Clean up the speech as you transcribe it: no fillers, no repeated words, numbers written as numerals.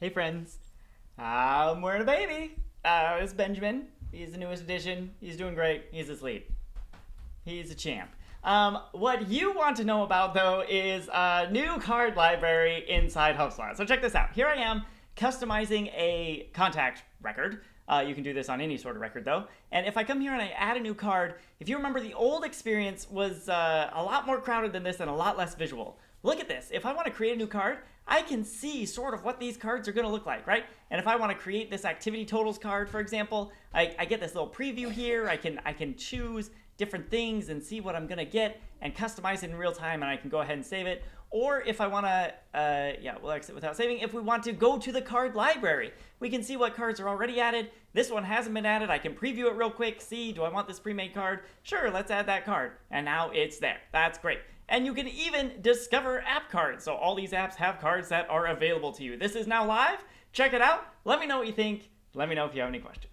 Hey friends, I'm wearing a baby. It's Benjamin. He's the newest addition. He's doing great. He's asleep. He's a champ. What you want to know about though is a new card library inside HubSpot. So check this out. Here I am customizing a contact record. You can do this on any sort of record though. And if I come here and I add a new card, if you remember the old experience was a lot more crowded than this and a lot less visual. Look at this. If I want to create a new card, I can see sort of what these cards are going to look like, right? And if I want to create this activity totals card, for example, I get this little preview here. I can choose different things and see what I'm going to get and customize it in real time, and I can go ahead and save it. Or if I want to, we'll exit without saving. If we want to go to the card library, we can see what cards are already added. This one hasn't been added. I can preview it real quick, see, do I want this pre-made card? Sure, let's add that card. And now it's there. That's great. And you can even discover app cards. So all these apps have cards that are available to you. This is now live. Check it out. Let me know what you think. Let me know if you have any questions.